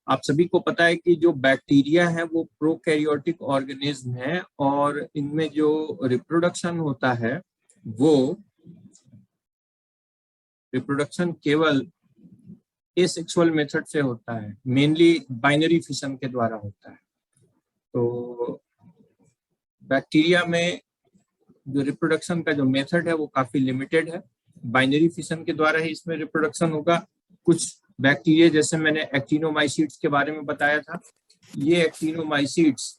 आप सभी को पता है कि जो बैक्टीरिया है वो प्रोकैरियोटिक ऑर्गेनिज्म है और इनमें जो रिप्रोडक्शन होता है वो रिप्रोडक्शन केवल एसेक्सुअल मेथड से होता है, मेनली बाइनरी फिशन के द्वारा होता है। तो बैक्टीरिया में जो रिप्रोडक्शन का जो मेथड है वो काफी लिमिटेड है, बाइनरी फिशन के द्वारा ही इसमें रिप्रोडक्शन होगा। कुछ बैक्टीरिया जैसे मैंने एक्टिनोमाइसीट्स के बारे में बताया था, ये एक्टिनोमाइसीट्स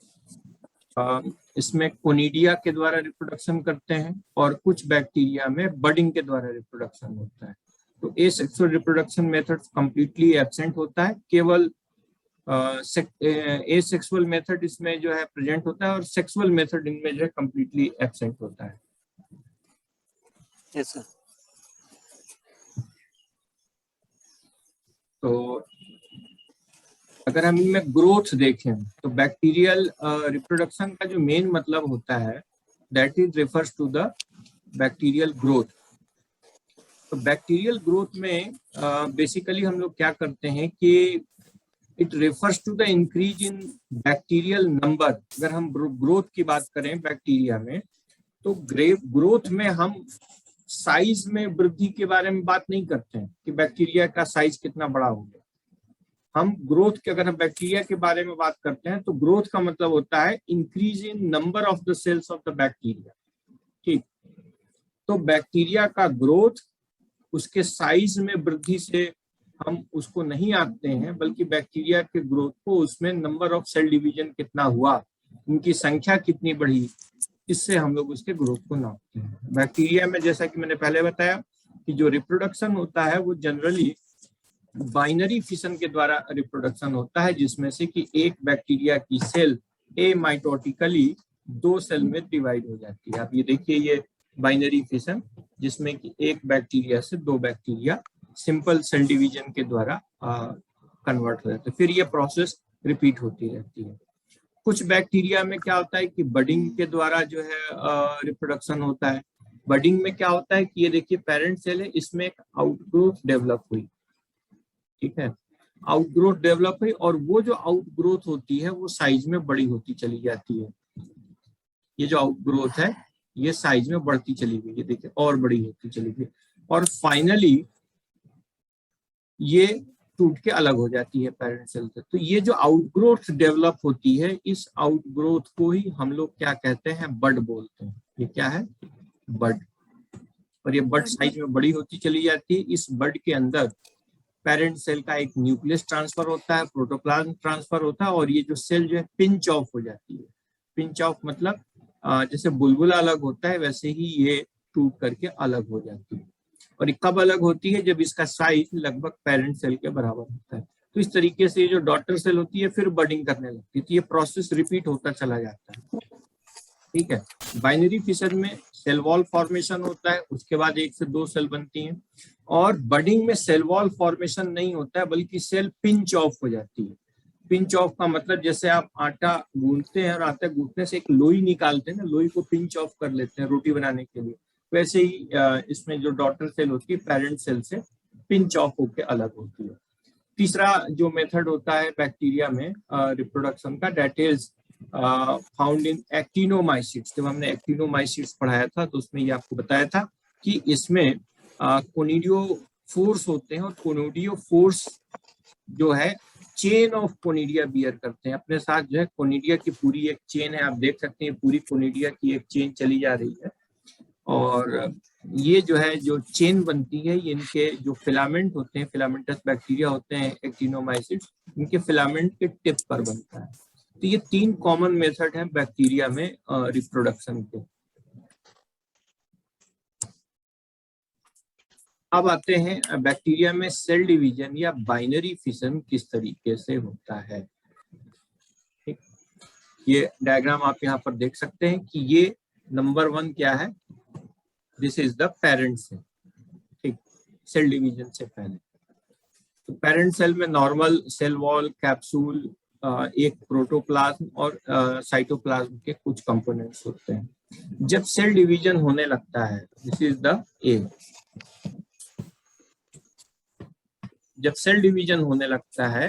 इसमें कोनिडिया के द्वारा रिप्रोडक्शन करते हैं और कुछ बैक्टीरिया में बडिंग के द्वारा रिप्रोडक्शन होता है। तो asexual reproduction method completely absent होता है, केवल एसेक्सुअल मेथड इसमें जो है प्रेजेंट होता है और सेक्सुअल मेथड इनमें जो है कंप्लीटली एब्सेंट होता है। Yes sir. तो अगर हम इनमें ग्रोथ देखें तो बैक्टीरियल रिप्रोडक्शन का जो मेन मतलब होता है that is refers to the bacterial growth. तो बैक्टीरियल ग्रोथ में बेसिकली हम लोग क्या करते हैं कि it refers to the increase in bacterial number. अगर हम ग्रोथ की बात करें बैक्टीरिया में तो ग्रोथ में हम साइज में वृद्धि के बारे में बात नहीं करते हैं कि बैक्टीरिया का साइज कितना बड़ा हो गया। हम ग्रोथ के अगर हम बैक्टीरिया के बारे में बात करते हैं तो ग्रोथ का मतलब होता है increase in number of the cells of the bacteria. ठीक, तो बैक्टीरिया का ग्रोथ उसके साइज में वृद्धि से हम उसको नहीं आंकते हैं, बल्कि बैक्टीरिया के ग्रोथ को उसमें नंबर ऑफ सेल डिवीजन कितना हुआ, उनकी संख्या कितनी बढ़ी, इससे हम लोग उसके ग्रोथ को नापते हैं। बैक्टीरिया में जैसा कि मैंने पहले बताया कि जो रिप्रोडक्शन होता है वो जनरली बाइनरी फिशन के द्वारा रिप्रोडक्शन होता है, जिसमें से कि एक बैक्टीरिया की सेल एमाइटोटिकली 2 सेल में डिवाइड हो जाती है। आप ये देखिए, ये बाइनरी फिशन जिसमें कि एक बैक्टीरिया से 2 बैक्टीरिया सिंपल सेल डिवीजन के द्वारा कन्वर्ट हो जाते हैं। फिर ये प्रोसेस रिपीट होती रहती है। कुछ बैक्टीरिया में क्या होता है कि बडिंग के द्वारा जो है रिप्रोडक्शन होता है। बडिंग में क्या होता है कि ये देखिए पेरेंट सेल है, इसमें एक आउटग्रोथ डेवलप हुई। ठीक है, आउटग्रोथ डेवलप हुई और वो जो आउटग्रोथ होती है वो साइज में बड़ी होती चली जाती है। ये जो आउटग्रोथ है ये साइज में बढ़ती चली गई, ये देखिए और बड़ी होती चली गई और फाइनली ये टूट के अलग हो जाती है पेरेंट सेल से। तो ये जो आउटग्रोथ डेवलप होती है, इस आउटग्रोथ को ही हम लोग क्या कहते हैं, बड बोलते हैं। ये क्या है, बड। और ये बड साइज में बड़ी होती चली जाती है। इस बड के अंदर पेरेंट सेल का एक न्यूक्लियस ट्रांसफर होता है, प्रोटोप्लाज्म ट्रांसफर होता है और ये जो सेल जो है पिंच ऑफ हो जाती है। पिंच ऑफ मतलब जैसे बुलबुला अलग होता है वैसे ही ये टूट करके अलग हो जाती है। और ये कब अलग होती है, जब इसका साइज लगभग पेरेंट सेल के बराबर होता है। तो इस तरीके से ये जो डॉटर सेल होती है फिर बडिंग करने लगती है। तो ये प्रोसेस रिपीट होता चला जाता है। ठीक है, बाइनरी फिशन में सेल वॉल फॉर्मेशन होता है, उसके बाद 1 से 2 सेल बनती हैं। और बडिंग में सेल वॉल फॉर्मेशन नहीं होता है, बल्कि सेल पिंच ऑफ हो जाती है। पिंच ऑफ का मतलब जैसे आप आटा गूंथते हैं और आटा गूंथने से एक लोई निकालते हैं ना, लोई को पिंच ऑफ कर लेते हैं रोटी बनाने के लिए, वैसे ही इसमें जो डॉटर सेल होती है पेरेंट सेल से पिंच ऑफ होकर अलग होती है। तीसरा जो मेथड होता है बैक्टीरिया में रिप्रोडक्शन का, दैट इज फाउंड इन एक्टिनोमाइसीट्स। जब हमने एक्टिनोमाइसीट्स पढ़ाया था तो उसमें ये आपको बताया था कि इसमें कोनिडियोफोर्स होते हैं और कोनिडियोफोर्स जो है चेन ऑफ कोनिडिया बियर करते हैं अपने साथ। जो है कोनिडिया की पूरी एक चेन है, आप देख सकते हैं पूरी कोनिडिया की एक चेन चली जा रही है और ये जो है जो चेन बनती है, इनके जो फिलामेंट होते हैं, फिलामेंटस बैक्टीरिया होते हैं एक्टिनोमाइसीट्स, इनके फिलामेंट के टिप पर बनता है। तो ये 3 कॉमन मेथड हैं बैक्टीरिया में रिप्रोडक्शन के। अब आते हैं बैक्टीरिया में सेल डिवीजन या बाइनरी फिशन किस तरीके से होता है। ठीक, ये डायग्राम आप यहाँ पर देख सकते हैं कि ये नंबर 1 क्या है, this is the parent cell. ठीक, सेल डिवीजन से पहले तो पेरेंट सेल में नॉर्मल सेल वॉल, कैप्सूल, एक प्रोटोप्लाज्म और साइटोप्लाज्म के कुछ कंपोनेंट्स होते हैं। जब सेल डिवीजन होने लगता है, दिस इज द ए, जब सेल डिवीजन होने लगता है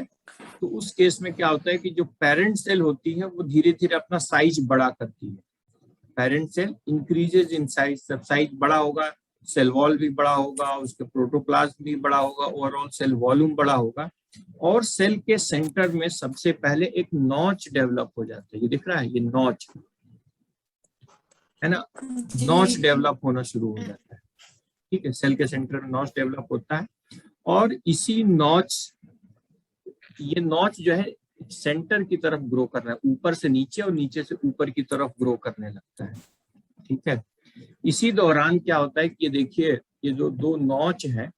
तो उस केस में क्या होता है कि जो पेरेंट सेल होती है वो धीरे धीरे अपना साइज बड़ा करती है। Parent cell increases in size, सब साइज बड़ा होगा, सेल वॉल भी बड़ा होगा, उसके प्रोटोप्लाज्म भी बड़ा होगा, ओवरऑल सेल वॉल्यूम बड़ा होगा, और सेल के सेंटर में सबसे पहले एक नॉच डेवलप हो जाता है। ये दिख रहा है, ये नॉच है ना, नॉच डेवलप होना शुरू हो जाता है। ठीक है, सेल के सेंटर में नॉच डेवलप होता है, और इसी नॉच, ये नॉच जो है सेंटर की तरफ ग्रो कर रहा है, ऊपर से नीचे और नीचे से ऊपर की तरफ ग्रो करने लगता है। ठीक है, इसी दौरान क्या होता है कि ये देखिए, ये जो दो नॉच है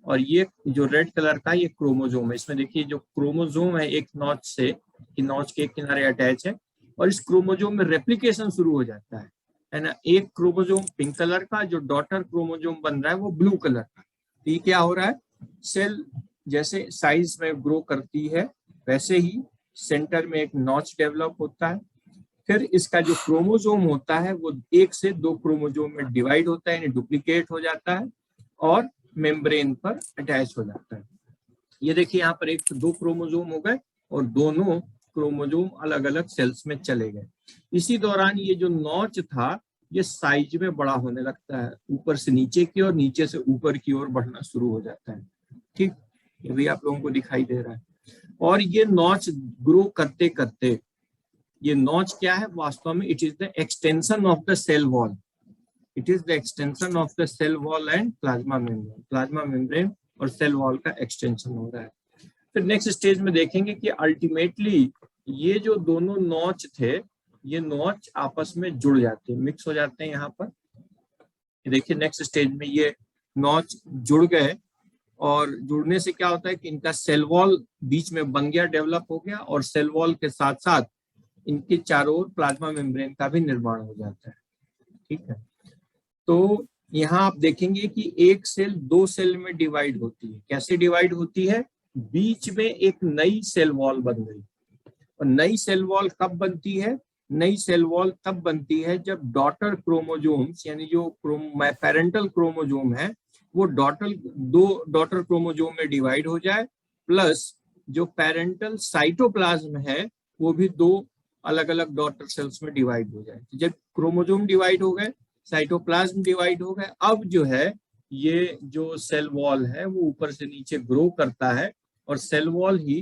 और ये जो रेड कलर का ये क्रोमोजोम है, इसमें देखिए जो क्रोमोजोम है एक नॉच से, कि नॉच के एक किनारे अटैच है, और इस क्रोमोजोम में रेप्लिकेशन शुरू हो जाता है ना। एक क्रोमोजोम पिंक कलर का, जो डॉटर क्रोमोजोम बन रहा है वो ब्लू कलर का। तो ये क्या हो रहा है, सेल जैसे साइज में ग्रो करती है वैसे ही सेंटर में एक नॉच डेवलप होता है। फिर इसका जो क्रोमोजोम होता है वो एक से दो क्रोमोजोम में डिवाइड होता है, यानी डुप्लीकेट हो जाता है, और मेम्ब्रेन पर अटैच हो जाता है। ये देखिए यहाँ पर एक से दो क्रोमोजोम हो गए और दोनों क्रोमोजोम अलग अलग सेल्स में चले गए। इसी दौरान ये जो नॉच था ये साइज में बड़ा होने लगता है, ऊपर से नीचे की और नीचे से ऊपर की ओर बढ़ना शुरू हो जाता है। ठीक, ये भी आप लोगों को दिखाई दे रहा है। और ये नॉच ग्रो करते करते, ये नॉच क्या है वास्तव में, it is the extension of the cell wall, it is the extension of the cell wall and plasma membrane, plasma membrane और सेल वॉल का एक्सटेंशन हो रहा है। फिर नेक्स्ट स्टेज में देखेंगे कि अल्टीमेटली ये जो दोनों नॉच थे, ये नॉच आपस में जुड़ जाते हैं, मिक्स हो जाते हैं यहाँ पर। देखिए नेक्स्ट स्टेज में ये नॉच जुड़ गए, और जुड़ने से क्या होता है कि इनका सेल वॉल बीच में बन गया, डेवलप हो गया, और सेल वॉल के साथ साथ इनके चारों ओर प्लाज्मा मेम्ब्रेन का भी निर्माण हो जाता है। ठीक है, तो यहाँ आप देखेंगे कि एक सेल दो सेल में डिवाइड होती है। कैसे डिवाइड होती है, बीच में एक नई सेल वॉल बन गई। और नई सेल वॉल कब बनती है, नई सेल वॉल तब बनती है जब डॉटर क्रोमोजोम्स, यानी जो पेरेंटल क्रोमोजोम है वो दो डॉटर क्रोमोजोम में डिवाइड हो जाए, प्लस जो पेरेंटल साइटोप्लाज्म है वो भी दो अलग अलग डॉटर सेल्स में डिवाइड हो जाए। जब क्रोमोजोम डिवाइड हो गए, साइटोप्लाज्म डिवाइड हो गए, अब जो है ये जो सेल वॉल है वो ऊपर से नीचे ग्रो करता है, और सेल वॉल ही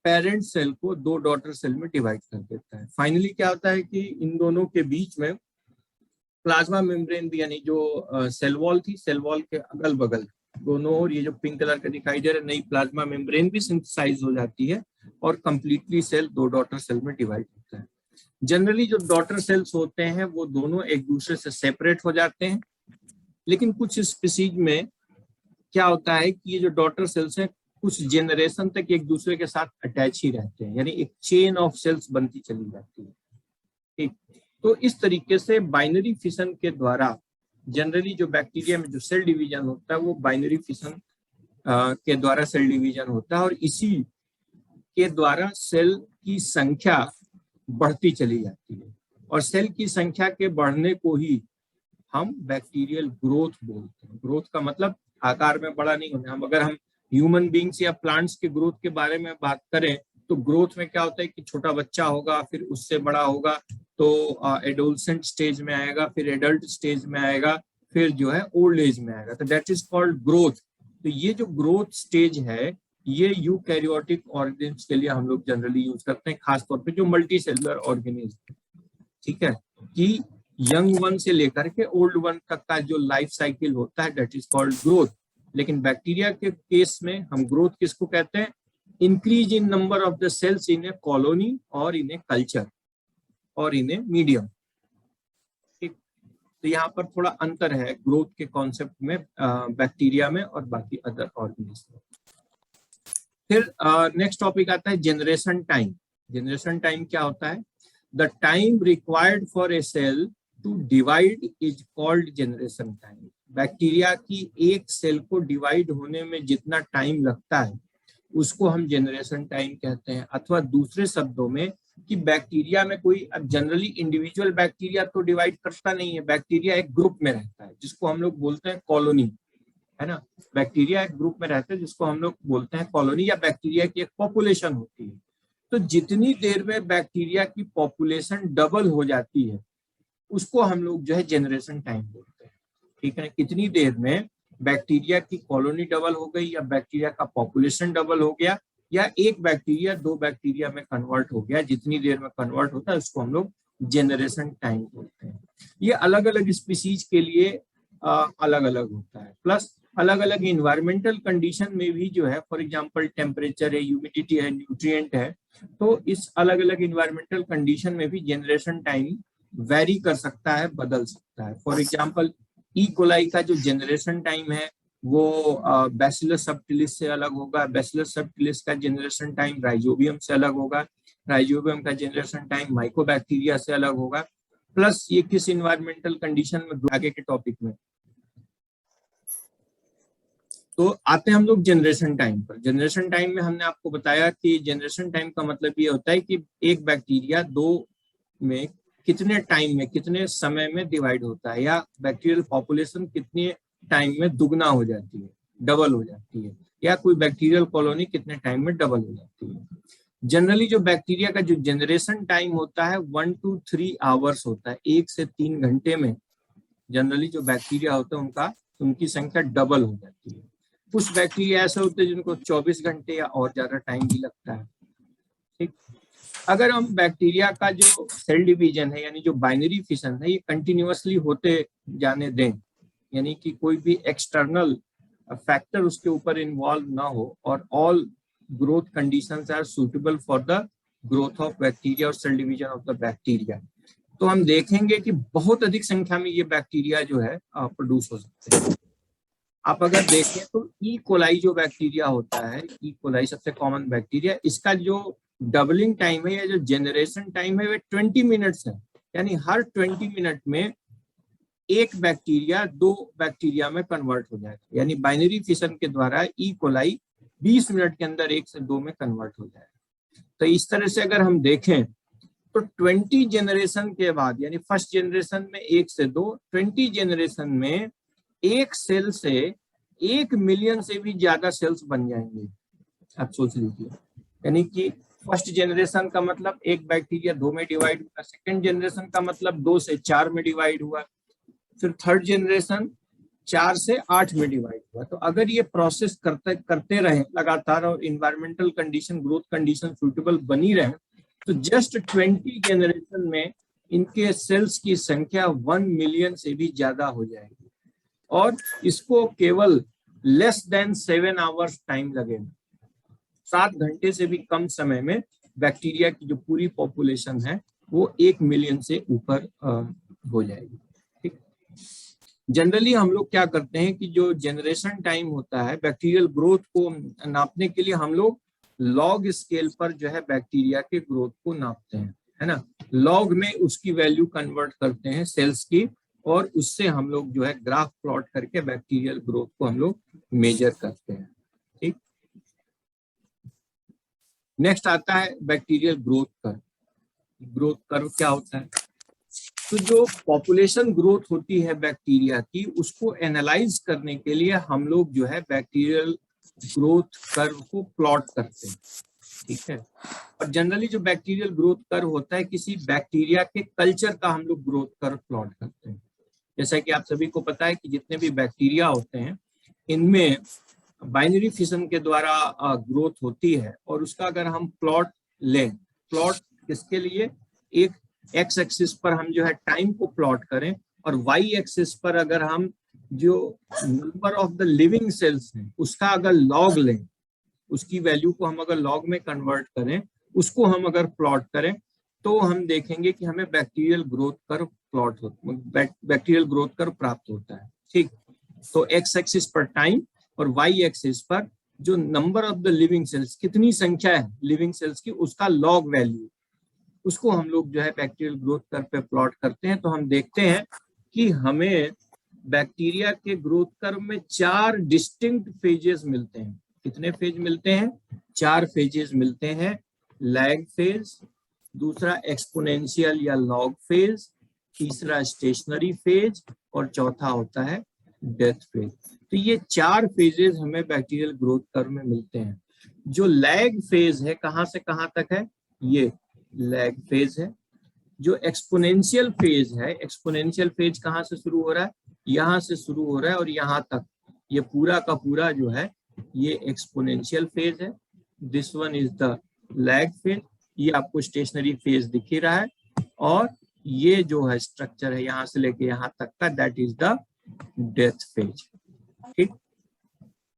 पेरेंट सेल को दो डॉटर सेल में डिवाइड कर देता है। फाइनली क्या होता है कि इन दोनों के बीच में प्लाज्मा मेम्ब्रेन भी, यानी जो सेल वॉल थी, सेल वॉल के अगल बगल दोनों, और ये जो पिंक कलर का दिखाई दे रहा है, नई प्लाज्मा मेम्ब्रेन भी सिंथेसाइज हो जाती है, और कंप्लीटली सेल दो डॉटर सेल में डिवाइड होता है। जनरली जो डॉटर सेल्स होते हैं वो दोनों एक दूसरे से सेपरेट हो जाते हैं, लेकिन कुछ स्पीसीज में क्या होता है कि ये जो डॉटर सेल्स हैं कुछ जेनरेशन तक एक दूसरे के साथ अटैच ही रहते हैं, यानी एक चेन ऑफ सेल्स बनती चली जाती है। ठीक, तो इस तरीके से बाइनरी फिशन के द्वारा जनरली जो बैक्टीरिया में जो सेल डिवीजन होता है वो बाइनरी फिशन के द्वारा सेल डिवीजन होता है, और इसी के द्वारा सेल की संख्या बढ़ती चली जाती है, और सेल की संख्या के बढ़ने को ही हम बैक्टीरियल ग्रोथ बोलते हैं। ग्रोथ का मतलब आकार में बड़ा नहीं होना। अगर हम ह्यूमन बींग्स या प्लांट्स के ग्रोथ के बारे में बात करें तो ग्रोथ में क्या होता है कि छोटा बच्चा होगा, फिर उससे बड़ा होगा तो एडोलसेंट स्टेज में आएगा, फिर एडल्ट स्टेज में आएगा, फिर जो है ओल्ड एज में आएगा, तो दैट इज कॉल्ड ग्रोथ। तो ये जो ग्रोथ स्टेज है ये यूकैरियोटिक ऑर्गेनिज्म के लिए हम लोग जनरली यूज करते हैं, खासतौर पे जो मल्टी सेलुलर ऑर्गेनिज्म। ठीक है, कि यंग वन से लेकर के ओल्ड वन तक का जो लाइफ साइकिल होता है दैट इज कॉल्ड ग्रोथ। लेकिन बैक्टीरिया के केस में हम ग्रोथ किसको कहते हैं, increase in number of the cells in a colony और इन ए कल्चर और इन ए मीडियम। ठीक, तो यहाँ पर थोड़ा अंतर है ग्रोथ के कॉन्सेप्ट में बैक्टीरिया में और बाकी अदर ऑर्गेनिज्म में। फिर नेक्स्ट टॉपिक आता है जनरेशन टाइम। जनरेशन टाइम क्या होता है, the time required for a cell to divide is called generation time. Bacteria की एक सेल को डिवाइड होने में जितना टाइम लगता है उसको हम जनरेशन टाइम कहते हैं, अथवा दूसरे शब्दों में कि बैक्टीरिया में कोई, अब जनरली इंडिविजुअल बैक्टीरिया तो डिवाइड करता नहीं है, बैक्टीरिया एक ग्रुप में रहता है जिसको हम लोग बोलते हैं कॉलोनी, है ना। बैक्टीरिया एक ग्रुप में रहते हैं जिसको हम लोग बोलते हैं कॉलोनी, या बैक्टीरिया की एक पॉपुलेशन होती है। तो जितनी देर में बैक्टीरिया की पॉपुलेशन डबल हो जाती है उसको हम लोग जो है जनरेशन टाइम बोलते हैं। ठीक है, कितनी देर में बैक्टीरिया की कॉलोनी डबल हो गई, या बैक्टीरिया का पॉपुलेशन डबल हो गया, या एक बैक्टीरिया 2 बैक्टीरिया में कन्वर्ट हो गया, जितनी देर में कन्वर्ट होता है उसको हम लोग जनरेशन टाइम बोलते हैं। ये अलग अलग स्पीसीज के लिए अलग अलग होता है। प्लस अलग अलग इन्वायरमेंटल कंडीशन में भी जो है, फॉर एग्जांपल टेम्परेचर है, ह्यूमिडिटी है, न्यूट्रिएंट है, तो इस अलग अलग इन्वायरमेंटल कंडीशन में भी जनरेशन टाइम वेरी कर सकता है, बदल सकता है। फॉर एग्जांपल ई कोलाई का जो जनरेशन टाइम है वो बैसिलस सबटिलिस से अलग होगा। बैसिलस सबटिलिस का जनरेशन टाइम राइजोबियम से अलग होगा। राइजोबियम का जनरेशन टाइम माइकोबैक्टीरिया से अलग होगा। प्लस ये किस इन्वायरमेंटल कंडीशन में, आगे के टॉपिक में। तो आते हैं हम लोग जनरेशन टाइम पर। जनरेशन टाइम में हमने आपको बताया कि जनरेशन टाइम का मतलब ये होता है कि एक बैक्टीरिया 2 में कितने टाइम में, कितने समय में डिवाइड होता है, या बैक्टीरियल पॉपुलेशन कितने टाइम में दुगना हो जाती है, डबल हो जाती है, या कोई बैक्टीरियल कॉलोनी कितने टाइम में डबल हो जाती है। जनरली जो बैक्टीरिया का जो जनरेशन टाइम होता है 1 to 3 आवर्स होता है। 1 से 3 घंटे में जनरली जो बैक्टीरिया होते हैं उनकी संख्या डबल हो जाती है। कुछ बैक्टीरिया ऐसे होते हैं जिनको 24 घंटे या और ज्यादा टाइम भी लगता है। ठीक, अगर हम बैक्टीरिया का जो सेल डिवीजन है, यानी जो बाइनरी फिशन है, ये कंटिन्यूअसली होते जाने दें, यानी कि कोई भी एक्सटर्नल फैक्टर उसके ऊपर इन्वॉल्व ना हो, और all growth conditions are suitable for the growth of bacteria और cell division of the bacteria, तो हम देखेंगे कि बहुत अधिक संख्या में ये बैक्टीरिया जो है प्रोड्यूस हो सकते हैं। आप अगर देखें तो ई कोलाई जो बैक्टीरिया होता है, ई कोलाई सबसे कॉमन बैक्टीरिया, इसका जो डबलिंग टाइम है या जो जनरेशन टाइम है वो 20 मिनट्स है। यानी हर 20 मिनट में एक बैक्टीरिया 2 बैक्टीरिया में कन्वर्ट हो जाएगा। यानी बाइनरी फिशन के द्वारा ई कोलाई 20 मिनट के अंदर 1 से 2 में कन्वर्ट हो जाएगा। तो इस तरह से अगर हम देखें तो 20 जनरेशन के बाद, यानी फर्स्ट जनरेशन में 1 से 2, 20 जनरेशन में एक सेल से 1 मिलियन से भी ज्यादा सेल्स बन जाएंगे। आप सोच लीजिए, यानी कि फर्स्ट जनरेशन का मतलब एक बैक्टीरिया 2 में डिवाइड हुआ, सेकेंड जनरेशन का मतलब 2 से 4 में डिवाइड हुआ, फिर थर्ड जनरेशन 4 से 8 में डिवाइड हुआ। तो अगर ये प्रोसेस करते रहे लगातार और environmental condition, growth condition suitable बनी रहे, तो जस्ट 20 जनरेशन में इनके सेल्स की संख्या 1 मिलियन से भी ज्यादा हो जाएगी, और इसको केवल लेस देन 7 आवर्स टाइम लगेगा। 7 घंटे से भी कम समय में बैक्टीरिया की जो पूरी पॉपुलेशन है वो 1 मिलियन से ऊपर हो जाएगी। ठीक, जनरली हम लोग क्या करते हैं कि जो जनरेशन टाइम होता है बैक्टीरियल ग्रोथ को नापने के लिए हम लोग लॉग स्केल पर जो है बैक्टीरिया के ग्रोथ को नापते हैं, है ना। लॉग में उसकी वैल्यू कन्वर्ट करते हैं सेल्स की, और उससे हम लोग जो है ग्राफ प्लॉट करके बैक्टीरियल ग्रोथ को हम लोग मेजर करते हैं। ठीक, नेक्स्ट आता है bacterial growth curve. Growth curve क्या होता है? तो जो पॉपुलेशन ग्रोथ होती है बैक्टीरिया की, उसको एनालाइज करने के लिए हम लोग जो है बैक्टीरियल ग्रोथ कर्व को प्लॉट करते हैं। ठीक है, और जनरली जो बैक्टीरियल ग्रोथ कर्व होता है किसी बैक्टीरिया के कल्चर का हम लोग ग्रोथ कर्व प्लॉट करते हैं। जैसा कि आप सभी को पता है कि जितने भी बैक्टीरिया होते हैं इनमें बाइनरी फिशन के द्वारा ग्रोथ होती है, और उसका अगर हम प्लॉट लें, प्लॉट किसके लिए, एक एक्स एक्सिस पर हम जो है टाइम को प्लॉट करें, और वाई एक्सिस पर अगर हम जो number of the living cells हैं उसका अगर लॉग लें, उसकी वैल्यू को हम अगर लॉग में कन्वर्ट करें, उसको हम अगर प्लॉट करें, तो हम देखेंगे कि हमें bacterial growth curve plot bacterial growth curve प्राप्त होता है। ठीक, तो एक्स एक्सिस पर टाइम और वाई एक्सिस पर जो number of the living cells, कितनी संख्या है लिविंग सेल्स की, उसका लॉग वैल्यू, उसको हम लोग जो है बैक्टीरियल ग्रोथ कर्व पे प्लॉट करते हैं। तो हम देखते हैं कि हमें बैक्टीरिया के ग्रोथ कर्व में 4 डिस्टिंक्ट फेजेस मिलते हैं। कितने फेज मिलते हैं? 4 फेजेस मिलते हैं। लैग फेज, दूसरा एक्सपोनेंशियल या लॉग फेज, तीसरा स्टेशनरी फेज, और चौथा होता है डेथ फेज। तो ये 4 फेजेस हमें बैक्टीरियल ग्रोथ कर्व में मिलते हैं। जो लैग फेज है कहां से कहां तक है, ये लैग फेज है। जो एक्सपोनेंशियल फेज है, एक्सपोनेंशियल फेज कहां से शुरू हो रहा है, यहां से शुरू हो रहा है और यहां तक, ये पूरा का पूरा जो है ये एक्सपोनेंशियल फेज है। This one is the lag phase, ये आपको स्टेशनरी फेज दिख ही रहा है। और ये जो है स्ट्रक्चर है यहां से लेके यहां तक का, that is the death phase. ठीक,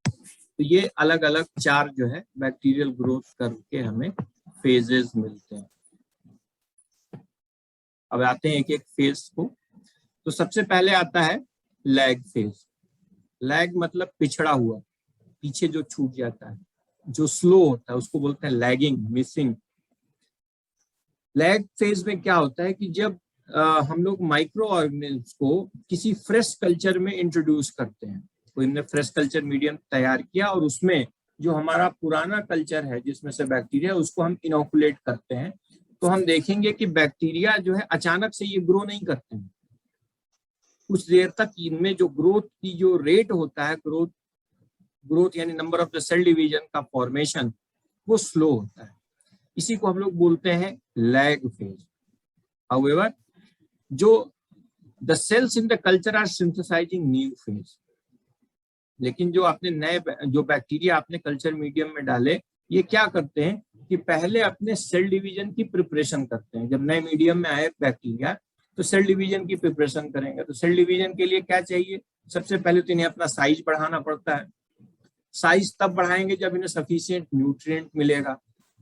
तो ये अलग अलग 4 जो है बैक्टीरियल ग्रोथ कर्व के हमें फेजेस मिलते हैं। अब आते हैं एक एक फेज को। तो सबसे पहले आता है लैग फेज। लैग मतलब पिछड़ा हुआ, पीछे जो छूट जाता है, जो स्लो होता है उसको बोलते हैं लैगिंग, मिसिंग। लैग फेज में क्या होता है कि जब हम लोग माइक्रो ऑर्गेनिल्स को किसी फ्रेश कल्चर में इंट्रोड्यूस करते हैं, कोई हमने फ्रेश कल्चर मीडियम तैयार किया और उसमें जो हमारा पुराना कल्चर है जिसमें से बैक्टीरिया, उसको हम इनोकुलेट करते हैं, तो हम देखेंगे कि बैक्टीरिया जो है अचानक से ये ग्रो नहीं करते हैं। कुछ देर तक इनमें जो ग्रोथ की जो रेट होता है, ग्रोथ यानी number of the cell division का फॉर्मेशन, वो स्लो होता है। इसी को हम लोग बोलते हैं लैग फेज। हाउएवर, जो the cells in the culture are synthesising new phase. लेकिन जो आपने नए जो बैक्टीरिया आपने कल्चर मीडियम में डाले, ये क्या करते हैं कि पहले अपने सेल डिवीजन की प्रिपरेशन करते हैं। जब नए मीडियम में आए बैक्टीरिया तो सेल डिवीजन की प्रिपरेशन करेंगे। तो सेल डिवीजन के लिए क्या चाहिए, सबसे पहले तो इन्हें अपना साइज बढ़ाना पड़ता है। साइज तब बढ़ाएंगे जब इन्हें सफिशिएंट न्यूट्रिएंट मिलेगा,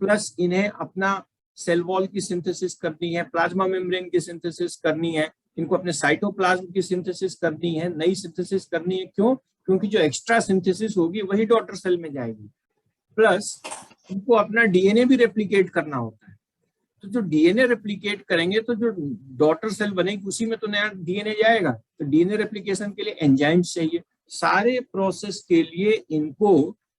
प्लस इन्हें अपना सेल वॉल की सिंथेसिस करनी है, प्लाज्मा मेम्ब्रेन की सिंथेसिस करनी है, इनको अपने साइटोप्लाज्म की सिंथेसिस करनी है, नई सिंथेसिस करनी है। क्यों? क्योंकि जो एक्स्ट्रा सिंथेसिस होगी वही डॉटर सेल में जाएगी, प्लस इनको अपना डीएनए भी रेप्लिकेट करना होता है। तो जो डीएनए रेप्लिकेट करेंगे तो जो डॉटर सेल बनेगी उसी में तो नया डीएनए जाएगा। तो डीएनए रेप्लिकेशन के लिए एंजाइम्स चाहिए। सारे प्रोसेस के लिए इनको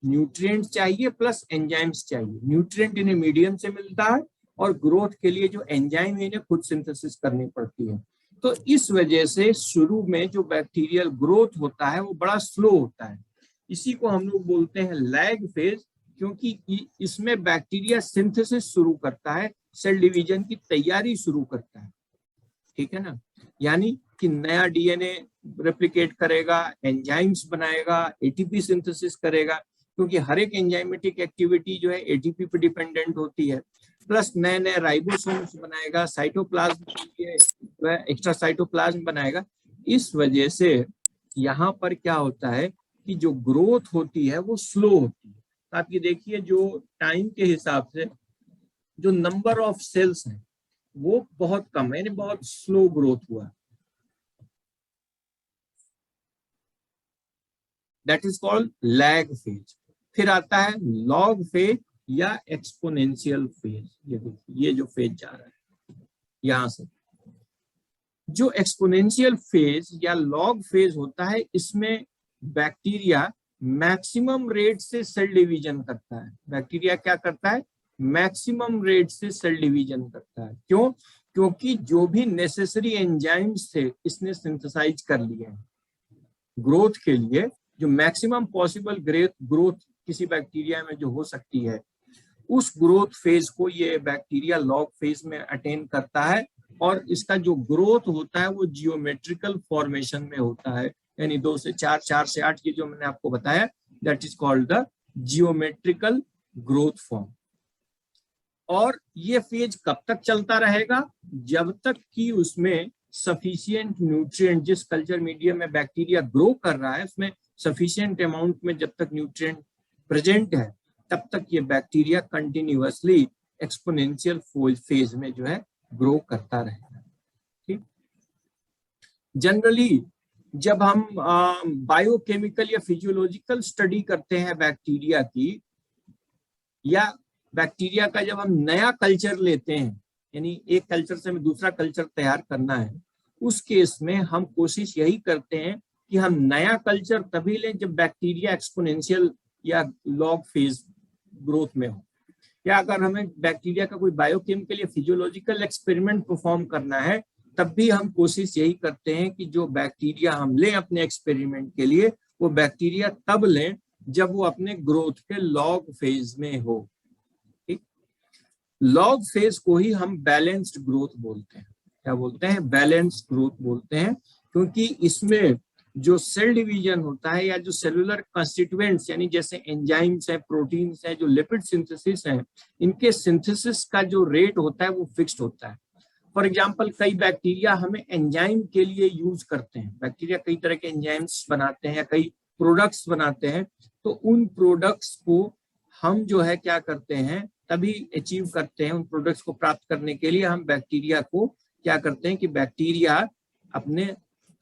न्यूट्रिएंट्स चाहिए प्लस एंजाइम्स चाहिए। न्यूट्रिएंट इन्हें मीडियम से मिलता है और ग्रोथ के लिए जो एंजाइम इन्हें खुद सिंथेसिस करनी पड़ती है। तो इस वजह से शुरू में जो बैक्टीरियल ग्रोथ होता है वो बड़ा स्लो होता है। इसी को हम लोग बोलते हैं लैग फेज, क्योंकि इसमें बैक्टीरिया सिंथेसिस शुरू करता है, सेल डिवीजन की तैयारी शुरू करता है। ठीक है ना, यानी कि नया डीएनए रेप्लिकेट करेगा, एंजाइम्स बनाएगा, एटीपी सिंथेसिस करेगा, क्योंकि हर एक एंजाइमेटिक एक्टिविटी जो है एटीपी पे डिपेंडेंट होती है। प्लस नए नए राइबोसोम्स बनाएगा, साइटोप्लाज्म के लिए एक्स्ट्रा साइटोप्लाज्म बनाएगा। इस वजह से यहाँ पर क्या होता है कि जो ग्रोथ होती है वो स्लो होती है। तो आप ये देखिए, जो टाइम के हिसाब से जो नंबर ऑफ सेल्स हैं वो बहुत कम है, यानी बहुत स्लो ग्रोथ हुआ। That is called lag phase. फिर आता है लॉग फेज या एक्सपोनेंशियल फेज। ये देखिए, ये जो फेज जा रहा है यहां से, जो एक्सपोनेंशियल फेज या लॉग फेज होता है, इसमें बैक्टीरिया मैक्सिमम रेट से सेल डिवीजन करता है। बैक्टीरिया क्या करता है, मैक्सिमम रेट से सेल डिवीजन करता है। क्यों? क्योंकि जो भी नेसेसरी एंजाइम्स थे इसने सिंथेसाइज कर लिए हैं ग्रोथ के लिए। जो मैक्सिमम पॉसिबल ग्रोथ किसी बैक्टीरिया में जो हो सकती है, उस ग्रोथ फेज को ये बैक्टीरिया लॉग फेज में अटेन करता है। और इसका जो ग्रोथ होता है वो जियोमेट्रिकल फॉर्मेशन में होता है, यानी 2 से 4, 4 से 8, ये जो मैंने आपको बताया, that is called the geometrical growth form. और ये फेज कब तक चलता रहेगा? जब तक कि उसमें सफिशिएंट न्यूट्रिएंट, जिस कल्चर मीडियम में बैक्टीरिया ग्रो कर रहा है उसमें सफिशिएंट अमाउंट में जब तक न्यूट्रिएंट प्रेजेंट है, तब तक ये बैक्टीरिया कंटिन्यूअसली एक्सपोनेंशियल फेज में जो है ग्रो करता रहेगा। ठीक, जनरली जब हम बायोकेमिकल या फिजियोलॉजिकल स्टडी करते हैं बैक्टीरिया की, या बैक्टीरिया का जब हम नया कल्चर लेते हैं, यानी एक कल्चर से हमें दूसरा कल्चर तैयार करना है, उस केस में हम कोशिश यही करते हैं कि हम नया कल्चर तभी लें जब बैक्टीरिया एक्सपोनेंशियल या लॉग फेज ग्रोथ में हो। या अगर हमें बैक्टीरिया का कोई बायोकेमिकल या फिजियोलॉजिकल एक्सपेरिमेंट परफॉर्म करना है, तब भी हम कोशिश यही करते हैं कि जो बैक्टीरिया हम लें अपने एक्सपेरिमेंट के लिए वो बैक्टीरिया तब लें जब वो अपने ग्रोथ के लॉग फेज में हो। ठीक, लॉग फेज को ही हम बैलेंस्ड ग्रोथ बोलते हैं। क्या बोलते हैं? बैलेंस्ड ग्रोथ बोलते हैं, क्योंकि इसमें जो सेल डिवीजन होता है या जो सेलुलर कंस्टिट्यूएंट्स यानी जैसे एंजाइम्स हैं, प्रोटीन्स हैं, जो लिपिड सिंथेसिस हैं, इनके सिंथेसिस का जो रेट होता है वो फिक्स्ड होता है। फॉर एग्जाम्पल, कई बैक्टीरिया हमें एंजाइम के लिए यूज करते हैं। बैक्टीरिया कई तरह के एंजाइम्स बनाते हैं, कई प्रोडक्ट्स बनाते हैं, तो उन प्रोडक्ट्स को हम जो है क्या करते हैं, तभी अचीव करते हैं। उन प्रोडक्ट्स को प्राप्त करने के लिए हम बैक्टीरिया को क्या करते हैं कि बैक्टीरिया अपने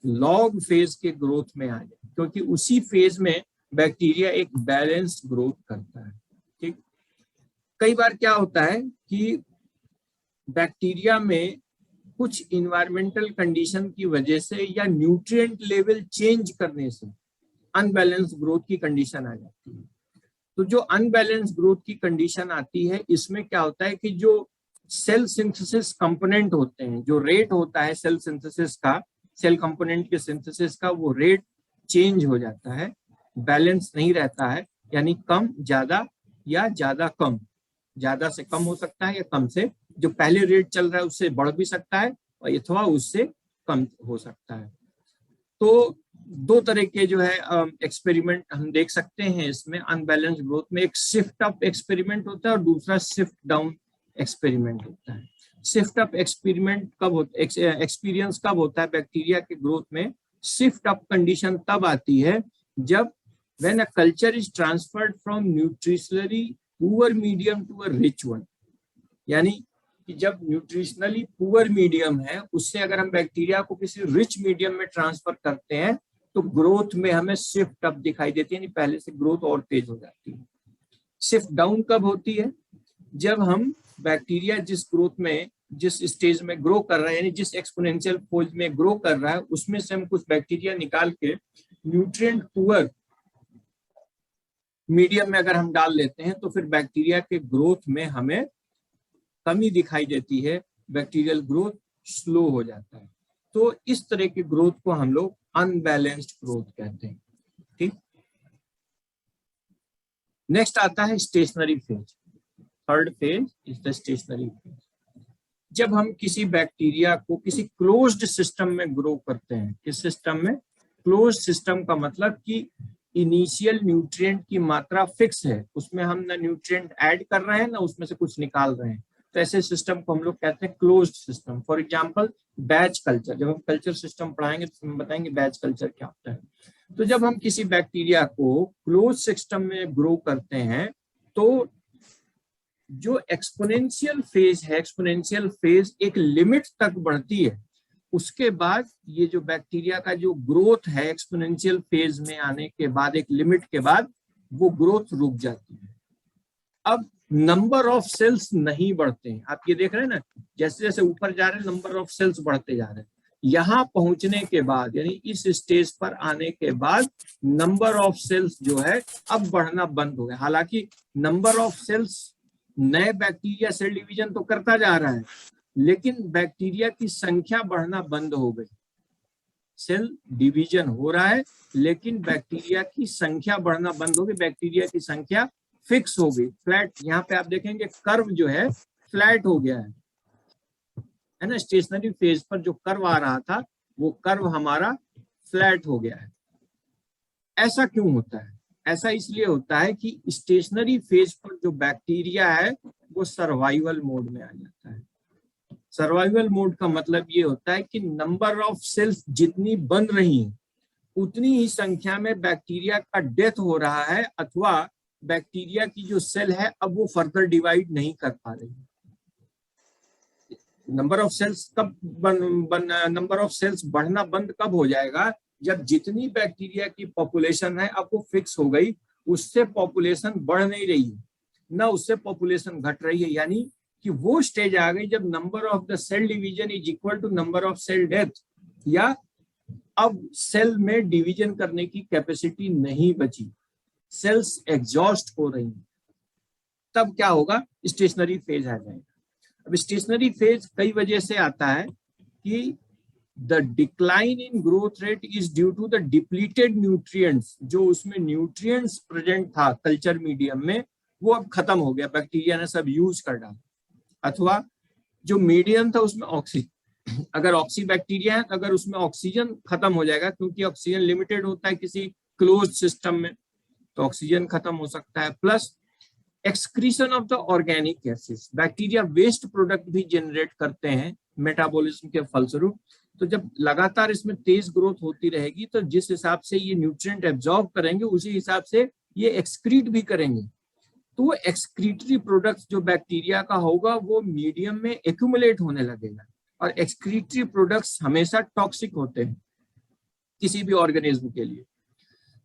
लॉग फेज के ग्रोथ में आ जाए, क्योंकि उसी फेज में बैक्टीरिया एक बैलेंस्ड ग्रोथ करता है। ठीक, कई बार क्या होता है कि बैक्टीरिया में कुछ इन्वायरमेंटल कंडीशन की वजह से या न्यूट्रिएंट लेवल चेंज करने से अनबैलेंस ग्रोथ की कंडीशन आ जाती है। तो जो अनबैलेंस ग्रोथ की कंडीशन आती है, इसमें क्या होता है कि जो सेल सिंथेसिस कंपोनेंट होते हैं, जो रेट होता है सेल सिंथेसिस का, सेल कंपोनेंट के सिंथेसिस का, वो रेट चेंज हो जाता है, बैलेंस नहीं रहता है, यानी कम ज्यादा या ज्यादा कम, ज्यादा से कम हो सकता है या कम से, जो पहले रेट चल रहा है उससे बढ़ भी सकता है और अथवा उससे कम हो सकता है। तो दो तरह के जो है एक्सपेरिमेंट हम देख सकते हैं इसमें अनबैलेंस ग्रोथ में। एक शिफ्ट अप एक्सपेरिमेंट होता है और दूसरा शिफ्ट डाउन एक्सपेरिमेंट होता है। शिफ्ट अप एक्सपेरिमेंट कब होता है, एक्सपीरियंस कब होता है बैक्टीरिया के ग्रोथ में? शिफ्ट अप कंडीशन तब आती है जब when a culture is transferred from nutritionally poor medium to a rich one, यानी कि जब न्यूट्रिशनली पुअर मीडियम है उससे अगर हम बैक्टीरिया को किसी रिच मीडियम में ट्रांसफर करते हैं तो ग्रोथ में हमें शिफ्ट अप दिखाई देती है, यानी पहले से ग्रोथ और तेज हो जाती है। शिफ्ट डाउन कब होती है? जब हम बैक्टीरिया जिस ग्रोथ में, जिस स्टेज में ग्रो कर रहा है, यानी जिस एक्सपोनेंशियल फोज में ग्रो कर रहा है, उसमें से हम कुछ बैक्टीरिया निकाल के न्यूट्रिएंट पुअर मीडियम में अगर हम डाल लेते हैं तो फिर बैक्टीरिया के ग्रोथ में हमें कमी दिखाई देती है, बैक्टीरियल ग्रोथ स्लो हो जाता है। तो इस तरह की ग्रोथ को हम लोग अनबैलेंस्ड ग्रोथ कहते हैं। ठीक, नेक्स्ट आता है stationary phase. Third phase is the stationary phase. जब हम किसी बैक्टीरिया को किसी क्लोज्ड सिस्टम में ग्रो करते हैं, किस सिस्टम में? क्लोज्ड सिस्टम का मतलब कि इनिशियल न्यूट्रिएंट की मात्रा फिक्स है, उसमें हम ना न्यूट्रिएंट ऐड कर रहे हैं ना उसमें से कुछ निकाल रहे हैं, तो ऐसे सिस्टम को हम लोग कहते हैं closed system. For example batch culture, जब हम कल्चर सिस्टम पढ़ाएंगे तो हम बताएंगे बैच कल्चर क्या होता है। तो जब हम किसी बैक्टीरिया को क्लोज सिस्टम में ग्रो करते हैं तो जो एक्सपोनेंशियल फेज है, एक्सपोनेंशियल फेज एक लिमिट तक बढ़ती है, उसके बाद ये जो बैक्टीरिया का जो ग्रोथ है एक्सपोनेंशियल फेज में आने के बाद एक लिमिट के बाद वो ग्रोथ रुक जाती है। अब नंबर ऑफ सेल्स नहीं बढ़ते हैं, आप ये देख रहे हैं ना, जैसे जैसे ऊपर जा रहे हैं नंबर ऑफ सेल्स बढ़ते जा रहे हैं। यहां पहुंचने के बाद यानी इस स्टेज पर आने के बाद नंबर ऑफ सेल्स जो है अब बढ़ना बंद हो गया। हालांकि नंबर ऑफ सेल्स नए बैक्टीरिया सेल डिवीजन तो करता जा रहा है, लेकिन बैक्टीरिया की संख्या बढ़ना बंद हो गई। सेल डिवीजन हो रहा है लेकिन बैक्टीरिया की संख्या बढ़ना बंद हो गई, बैक्टीरिया की संख्या फिक्स हो गई, फ्लैट। यहाँ पे आप देखेंगे कर्व जो है फ्लैट हो गया है ना। स्टेशनरी फेज पर जो कर्व आ रहा था वो कर्व हमारा फ्लैट हो गया है। ऐसा क्यों होता है? ऐसा इसलिए होता है कि स्टेशनरी फेज पर जो बैक्टीरिया है वो सर्वाइवल मोड में आ जाता है। सर्वाइवल मोड का मतलब ये होता है कि नंबर ऑफ सेल्स जितनी बन रही हैं उतनी ही संख्या में बैक्टीरिया का डेथ हो रहा है, अथवा बैक्टीरिया की जो सेल है अब वो फर्दर डिवाइड नहीं कर पा रही। नंबर ऑफ सेल्स कब नंबर ऑफ सेल्स बढ़ना बंद कब हो जाएगा? जब जितनी बैक्टीरिया की पॉपुलेशन है अब वो फिक्स हो गई, उससे पॉपुलेशन बढ़ नहीं रही है ना उससे पॉपुलेशन घट रही है, यानी कि वो स्टेज आ गई जब number of the cell division is equal to number of cell death, या अब सेल में डिवीजन करने की कैपेसिटी नहीं बची, सेल्स एग्जॉस्ट हो रही हैं। तब क्या होगा? स्टेशनरी फेज आ जाएगा। अब स्टेशनरी फेज कई वजह से आता है कि the decline in growth rate is due to the depleted nutrients, जो उसमें न्यूट्रिएंट्स प्रेजेंट था कल्चर मीडियम में वो अब खत्म हो गया, बैक्टीरिया ने सब यूज कर डाला। अथवा जो मीडियम था उसमें ऑक्सीजन, अगर ऑक्सी बैक्टीरिया है तो अगर उसमें ऑक्सीजन खत्म हो जाएगा, क्योंकि ऑक्सीजन लिमिटेड होता है किसी क्लोज सिस्टम में, तो ऑक्सीजन खत्म हो सकता है। Plus excretion of the organic gases, bacteria waste product भी जनरेट करते हैं मेटाबॉलिज्म के फलस्वरूप। तो जब लगातार इसमें तेज ग्रोथ होती रहेगी तो जिस हिसाब से ये न्यूट्रिएंट एब्जॉर्ब करेंगे उसी हिसाब से ये एक्सक्रीट भी करेंगे। तो वो एक्सक्रीटरी प्रोडक्ट्स जो बैक्टीरिया का होगा वो मीडियम में एक्यूमुलेट होने लगेगा, और एक्सक्रीटरी प्रोडक्ट्स हमेशा टॉक्सिक होते हैं किसी भी ऑर्गेनिज्म के लिए।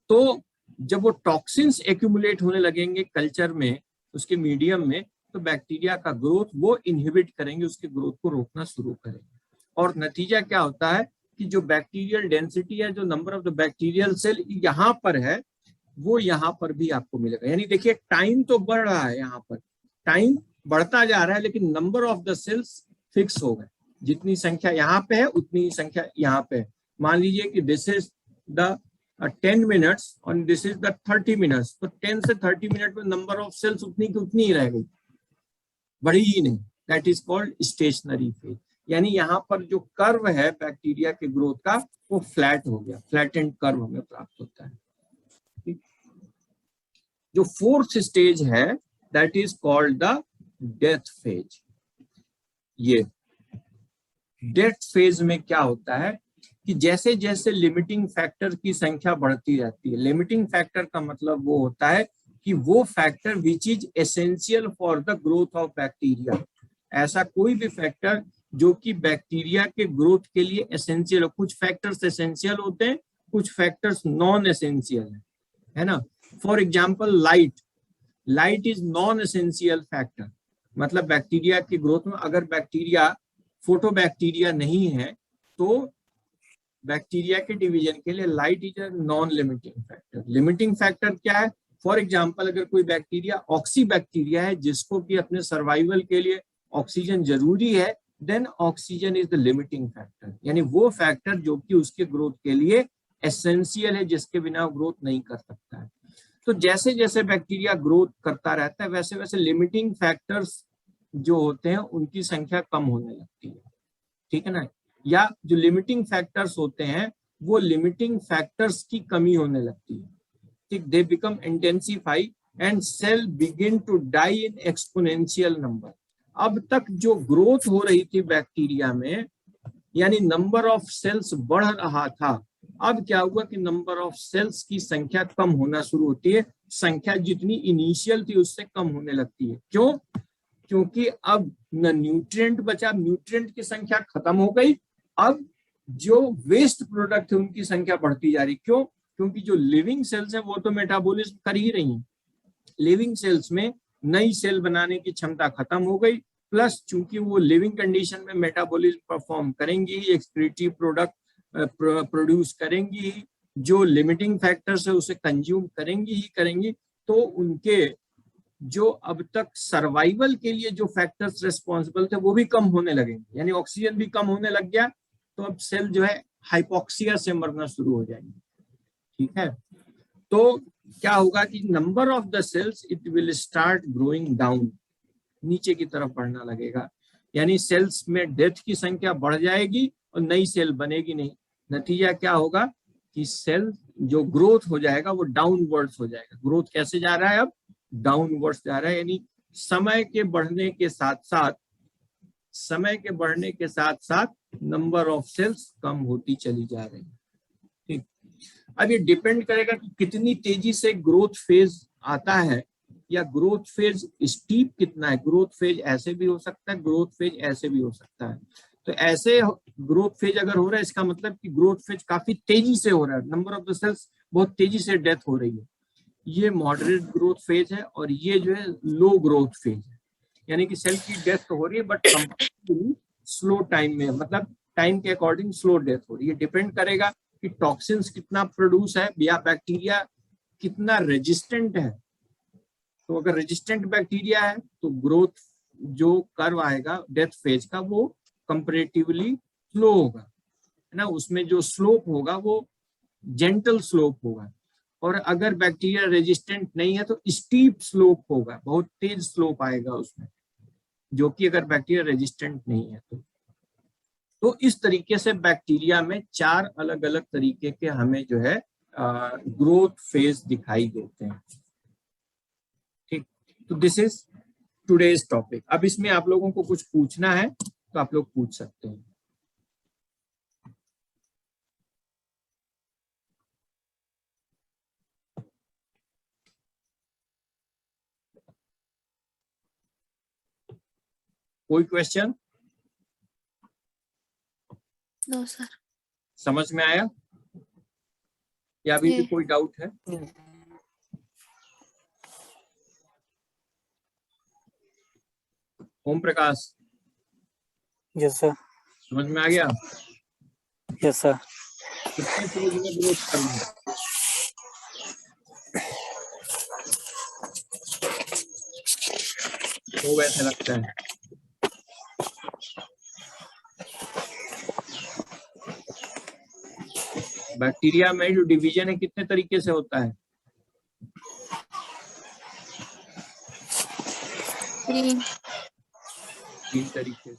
तो जब वो टॉक्सिन्स एक्यूमुलेट होने लगेंगे कल्चर में, उसके मीडियम में, तो बैक्टीरिया का ग्रोथ वो इनहिबिट करेंगे, उसके ग्रोथ को रोकना शुरू करेंगे। और नतीजा क्या होता है कि जो बैक्टीरियल डेंसिटी है, जो number of the bacterial cell यहाँ पर है, वो यहाँ पर भी आपको मिलेगा। यानी देखिए टाइम तो बढ़ रहा है, यहाँ पर टाइम बढ़ता जा रहा है, लेकिन number of the cells fix हो गए। जितनी संख्या यहाँ पे है उतनी ही संख्या यहाँ पे है। मान लीजिए कि दिस इज द 10 मिनट्स और दिस इज द 30 मिनट्स, तो 10 से 30 मिनट में नंबर ऑफ सेल्स उतनी की उतनी ही रह गई, बढ़ी ही नहीं। That is called stationary phase. यानी यहाँ पर जो कर्व है बैक्टीरिया के ग्रोथ का वो फ्लैट हो गया, फ्लैटेंड कर्व हमें प्राप्त होता है। जो फोर्थ स्टेज है that is called the death phase. ये डेथ फेज में क्या होता है कि जैसे जैसे लिमिटिंग फैक्टर की संख्या बढ़ती रहती है, लिमिटिंग फैक्टर का मतलब वो होता है कि वो factor which is essential for the growth of bacteria. ऐसा कोई भी फैक्टर जो कि बैक्टीरिया के ग्रोथ के लिए एसेंशियल हो। कुछ फैक्टर्स एसेंशियल होते हैं, कुछ फैक्टर्स नॉन एसेंशियल है ना। For example light is non essential factor. मतलब बैक्टीरिया की ग्रोथ में अगर बैक्टीरिया फोटोबैक्टीरिया नहीं है तो बैक्टीरिया के डिवीजन के लिए light is a non limiting factor. Limiting factor क्या है? फॉर एग्जाम्पल अगर कोई बैक्टीरिया ऑक्सी बैक्टीरिया है जिसको कि अपने सर्वाइवल के लिए ऑक्सीजन जरूरी है, then oxygen is the limiting factor. यानी वो फैक्टर जो कि उसके ग्रोथ के लिए एसेंशियल है, जिसके बिना ग्रोथ नहीं कर सकता है। तो जैसे जैसे बैक्टीरिया ग्रोथ करता रहता है वैसे वैसे लिमिटिंग फैक्टर्स जो होते हैं उनकी संख्या कम होने लगती है, ठीक है ना। या जो लिमिटिंग फैक्टर्स होते हैं वो लिमिटिंग फैक्टर्स की कमी होने लगती है, ठीक। They become intensify and cell begin to die in exponential number. अब तक जो ग्रोथ हो रही थी बैक्टीरिया में, यानी नंबर ऑफ सेल्स बढ़ रहा था, अब क्या हुआ कि नंबर ऑफ सेल्स की संख्या कम होना शुरू होती है। संख्या जितनी इनिशियल थी उससे कम होने लगती है। क्यों? क्योंकि अब न न्यूट्रिएंट बचा, न्यूट्रिएंट की संख्या खत्म हो गई। अब जो वेस्ट प्रोडक्ट है उनकी संख्या बढ़ती जा रही। क्यों? क्योंकि जो लिविंग सेल्स है वो तो मेटाबॉलिज्म कर ही रही हैं। लिविंग सेल्स में नई सेल बनाने की क्षमता खत्म हो गई, प्लस चूंकि वो लिविंग कंडीशन में मेटाबॉलिज्म परफॉर्म करेंगी, एक्सक्रीटरी प्रोडक्ट प्रोड्यूस करेंगी, जो लिमिटिंग फैक्टर्स है उसे कंज्यूम करेंगी ही करेंगी, तो उनके जो अब तक सर्वाइवल के लिए जो फैक्टर्स रिस्पॉन्सिबल थे वो भी कम होने लगेंगे। यानी ऑक्सीजन भी कम होने लग गया, तो अब सेल जो है हाइपोक्सिया से मरना शुरू हो जाएंगे, ठीक है। तो क्या होगा कि number of the cells it will start growing down, नीचे की तरफ बढ़ना लगेगा। यानी सेल्स में डेथ की संख्या बढ़ जाएगी और नई सेल बनेगी नहीं। नतीजा क्या होगा कि सेल जो ग्रोथ हो जाएगा वो डाउनवर्ड्स हो जाएगा। ग्रोथ कैसे जा रहा है? अब डाउनवर्ड्स जा रहा है। यानी समय के बढ़ने के साथ साथ नंबर ऑफ सेल्स कम होती चली जा रही है, ठीक। अब ये डिपेंड करेगा कि कितनी तेजी से ग्रोथ फेज आता है या ग्रोथ फेज स्टीप कितना है। ग्रोथ फेज ऐसे भी हो सकता है, ग्रोथ फेज ऐसे भी हो सकता है। तो ऐसे ग्रोथ फेज अगर हो रहा है इसका मतलब कि ग्रोथ फेज काफी तेजी से हो रहा है, नंबर ऑफ द सेल्स बहुत तेजी से डेथ हो रही है। ये मॉडरेट ग्रोथ फेज है और ये जो है लो ग्रोथ फेज है। यानी कि सेल की डेथ तो हो रही है बट कंपैरेटिवली स्लो टाइम में, मतलब टाइम के अकॉर्डिंग स्लो डेथ हो रही है। डिपेंड करेगा कि टॉक्सिन्स कितना प्रोड्यूस है या बैक्टीरिया कितना रेजिस्टेंट है। तो अगर रेजिस्टेंट बैक्टीरिया है तो ग्रोथ जो कर्व आएगा डेथ फेज का वो कंपैरेटिवली स्लो होगा। है ना, उसमें जो स्लोप होगा वो जेंटल स्लोप होगा, और अगर बैक्टीरिया रेजिस्टेंट नहीं है तो स्टीप स्लोप होगा, बहुत तेज स्लोप आएगा उसमें, जो कि अगर बैक्टीरिया रेजिस्टेंट नहीं है तो इस तरीके से बैक्टीरिया में 4 अलग अलग तरीके के हमें जो है ग्रोथ फेज दिखाई देते हैं। ठीक, तो दिस इज टुडेज टॉपिक। अब इसमें आप लोगों को कुछ पूछना है तो आप लोग पूछ सकते हैं। कोई क्वेश्चन? No sir. समझ में आया या अभी भी कोई डाउट है? Om Prakash, yes sir. समझ में आ गया? Yes sir. कितने फेज में ग्रोथ करना है? तो वैसे लगता है बैक्टीरिया में जो डिवीजन है कितने तरीके से होता है? 3। 3 तरीके से।